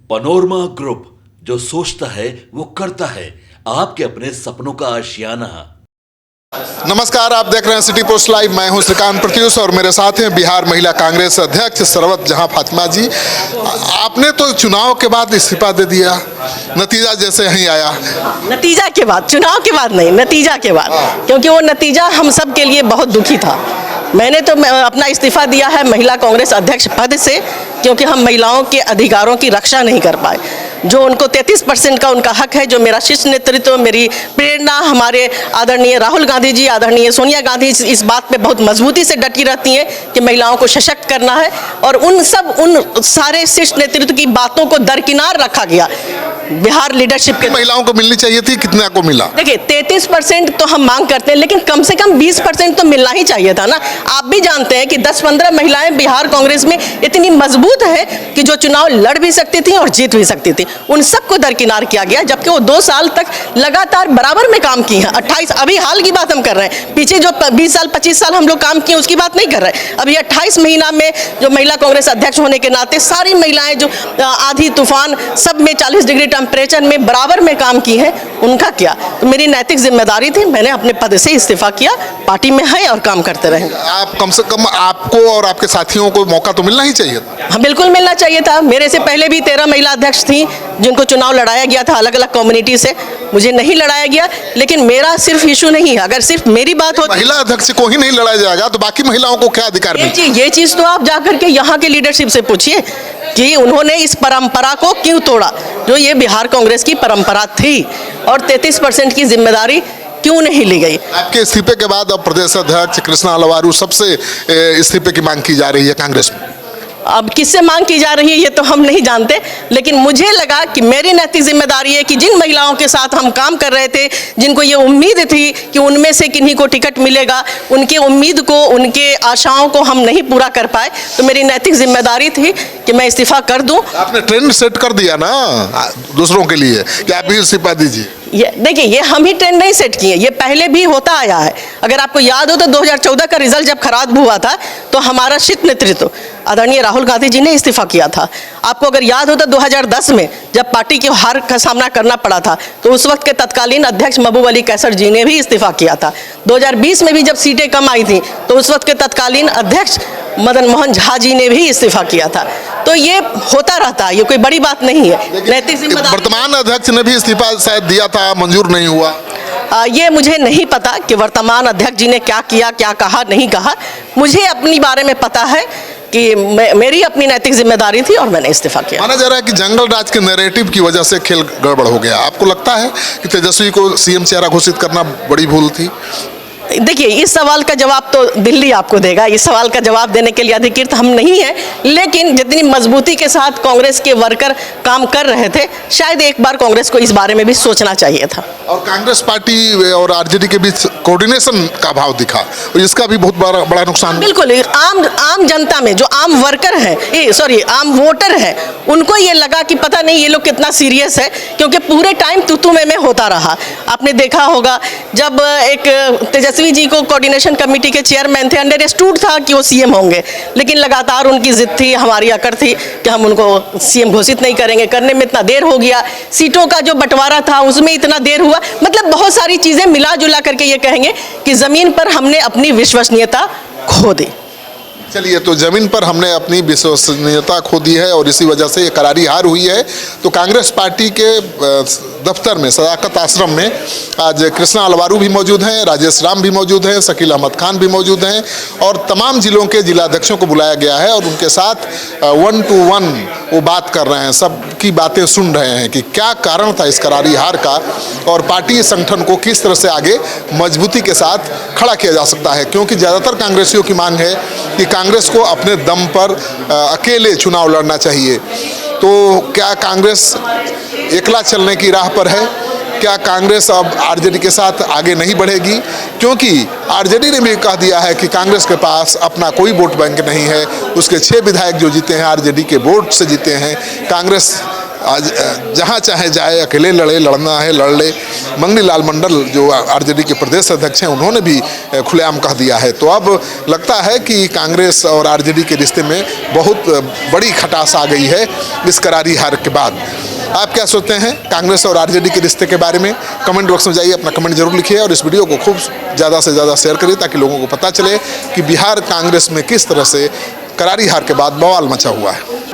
Panorama group, जो सोचता है वो करता है। आपके अपने सपनों का आशियाना। नमस्कार, आप देख रहे हैं सिटी पोस्ट लाइव। मैं हूं श्रीकांत प्रत्युष और मेरे साथ हैं बिहार महिला कांग्रेस अध्यक्ष सरवत जहां फातिमा जी। आपने तो चुनाव के बाद इस्तीफा दे दिया, नतीजा जैसे यहीं आया। नतीजा के बाद, चुनाव के बाद नहीं, नतीजा के बाद, क्योंकि वो नतीजा हम सब के लिए बहुत दुखी था। मैंने तो अपना इस्तीफा दिया है महिला कांग्रेस अध्यक्ष पद से, क्योंकि हम महिलाओं के अधिकारों की रक्षा नहीं कर पाए। जो उनको 33% का उनका हक है, जो मेरा शीर्ष नेतृत्व, मेरी प्रेरणा, हमारे आदरणीय राहुल गांधी जी, आदरणीय सोनिया गांधी इस बात पे बहुत मजबूती से डटी रहती हैं कि महिलाओं को सशक्त करना है, और उन सारे शीर्ष नेतृत्व की बातों को दरकिनार रखा गया बिहार लीडरशिप के। महिलाओं को मिलनी चाहिए थी, कितना को मिला? देखिए, 33% तो हम मांग करते हैं, लेकिन कम से कम 20% तो मिलना ही चाहिए था ना। आप भी जानते हैं कि 10-15 महिलाएं बिहार कांग्रेस में इतनी मजबूत है कि जो चुनाव लड़ भी सकती थी और जीत भी सकती थी। उन सबको दरकिनार किया गया, जबकि वो 2 साल तक लगातार बराबर में काम की हैं। 28, अभी हाल की बात हम कर रहे हैं, पीछे जो 20 साल 25 साल हम लोग काम किए उसकी बात नहीं कर रहे हैं। अभी 28 महीना में जो महिला कांग्रेस अध्यक्ष होने के नाते सारी महिलाएं जो आधी तूफान सब में 40 डिग्री टेम्परेचर में बराबर में काम की हैं, उनका क्या? तो मेरी नैतिक जिम्मेदारी थी, मैंने अपने पद से इस्तीफा किया। पार्टी में है और काम करते रहेंगे। आप कम से कम, आपको और आपके साथियों को मौका तो मिलना ही चाहिए था। हाँ, बिल्कुल मिलना चाहिए था। मेरे से पहले भी 13 महिला अध्यक्ष थी जिनको चुनाव लड़ाया गया था अलग अलग कम्युनिटी से। मुझे नहीं लड़ाया गया, लेकिन मेरा सिर्फ इशू नहीं है। अगर सिर्फ मेरी बात हो, महिला अध्यक्ष को ही नहीं लड़ाया जाएगा तो बाकी महिलाओं को क्या अधिकार मिलेगा? ये चीज तो आप जाकर के यहाँ के लीडरशिप से पूछिए कि उन्होंने इस परंपरा को क्यों तोड़ा, जो ये बिहार कांग्रेस की परंपरा थी, और 33% की जिम्मेदारी क्यों नहीं ली गई। आपके इस्तीफे के बाद अब प्रदेश अध्यक्ष कृष्णा लवारू सबसे इस्तीफे की मांग की जा रही है कांग्रेस में। अब किससे मांग की जा रही है ये तो हम नहीं जानते, लेकिन मुझे लगा कि मेरी नैतिक जिम्मेदारी है कि जिन महिलाओं के साथ हम काम कर रहे थे, जिनको ये उम्मीद थी कि उनमें से किन्हीं को टिकट मिलेगा, उनके उम्मीद को, उनके आशाओं को हम नहीं पूरा कर पाए, तो मेरी नैतिक जिम्मेदारी थी कि मैं इस्तीफा कर दूं। आपने ट्रेंड सेट कर दिया ना दूसरों के लिए कि आप भी इस्तीफा दीजिए। ये देखिए, ये हम ही ट्रेंड नहीं सेट किए, ये पहले भी होता आया है। अगर आपको याद हो तो 2014 का रिजल्ट जब खराब हुआ था तो हमारा शीर्ष नेतृत्व आदरणीय राहुल गांधी जी ने इस्तीफा किया था। आपको अगर याद हो तो 2010 में जब पार्टी की हार का सामना करना पड़ा था तो उस वक्त के तत्कालीन अध्यक्ष महबूब अली कैसर जी ने भी इस्तीफा किया था। 2020 में भी जब सीटें कम आई थी तो उस वक्त के तत्कालीन अध्यक्ष मदन मोहन झा जी ने भी इस्तीफा किया था। तो ये होता रहता है, ये कोई बड़ी बात नहीं है। नैतिक जिम्मेदारी, वर्तमान अध्यक्ष ने भी इस्तीफा शायद दिया था, मंजूर नहीं हुआ। ये मुझे नहीं पता कि वर्तमान अध्यक्ष जी ने क्या किया, क्या कहा, नहीं कहा। मुझे अपनी बारे में पता है कि मेरी अपनी नैतिक जिम्मेदारी थी और मैंने इस्तीफा किया। माना जा रहा है कि जंगल राज के नैरेटिव की वजह से खेल गड़बड़ हो गया। आपको लगता है कि तेजस्वी को सीएम चेहरा घोषित करना बड़ी भूल थी? देखिए, इस सवाल का जवाब तो दिल्ली आपको देगा। इस सवाल का जवाब देने के लिए अधिकृत हम नहीं हैं, लेकिन जितनी मजबूती के साथ कांग्रेस के वर्कर काम कर रहे थे, शायद एक बार कांग्रेस को इस बारे में भी सोचना चाहिए था। और कांग्रेस पार्टी और आरजेडी के बीच कोऑर्डिनेशन का भाव दिखा, और इसका भी बहुत बड़ा नुकसान। बिल्कुल, आम जनता में जो आम वर्कर हैं, आम वोटर हैं, उनको ये लगा कि पता नहीं ये लोग कितना सीरियस है, क्योंकि पूरे टाइम तू में होता रहा। आपने देखा होगा जब एक तेजस्वी जी को कोऑर्डिनेशन कमेटी के चेयरमैन थे, अंडरस्टूड था कि वो सीएम होंगे, लेकिन लगातार उनकी जिद थी, हमारी अकड़ थी कि हम उनको सीएम घोषित नहीं करेंगे। करने में इतना देर हो गया, सीटों का जो बंटवारा था उसमें इतना देर हुआ। मतलब बहुत सारी चीजें मिला जुला करके ये कहेंगे कि जमीन पर हमने अपनी विश्वसनीयता खो दी। चलिए, तो जमीन पर हमने अपनी विश्वसनीयता खो दी है और इसी वजह से ये करारी हार हुई है। तो कांग्रेस पार्टी के दफ्तर में, सदाकत आश्रम में आज कृष्णा लवारू भी मौजूद हैं, राजेश राम भी मौजूद हैं, शकील अहमद खान भी मौजूद हैं, और तमाम जिलों के जिलाध्यक्षों को बुलाया गया है और उनके साथ 1 to 1 वो बात कर रहे हैं, सबकी बातें सुन रहे हैं कि क्या कारण था इस करारी हार का, और पार्टी संगठन को किस तरह से आगे मजबूती के साथ खड़ा किया जा सकता है। क्योंकि ज़्यादातर कांग्रेसियों की मांग है कि कांग्रेस को अपने दम पर अकेले चुनाव लड़ना चाहिए। तो क्या कांग्रेस एकला चलने की राह पर है? क्या कांग्रेस अब आरजेडी के साथ आगे नहीं बढ़ेगी? क्योंकि आरजेडी ने भी कह दिया है कि कांग्रेस के पास अपना कोई वोट बैंक नहीं है। उसके 6 विधायक जो जीते हैं आरजेडी के वोट से जीते हैं। कांग्रेस आज जहाँ चाहे जाए, अकेले लड़ना है लड़ ले। मंगनी लाल मंडल जो आरजेडी के प्रदेश अध्यक्ष हैं, उन्होंने भी खुलेआम कह दिया है। तो अब लगता है कि कांग्रेस और आरजेडी के रिश्ते में बहुत बड़ी खटास आ गई है इस करारी हार के बाद। आप क्या सोचते हैं कांग्रेस और आरजेडी के रिश्ते के बारे में? कमेंट बॉक्स में जाइए, अपना कमेंट जरूर लिखिए और इस वीडियो को खूब ज़्यादा से ज़्यादा शेयर करिए ताकि लोगों को पता चले कि बिहार कांग्रेस में किस तरह से करारी हार के बाद बवाल मचा हुआ है।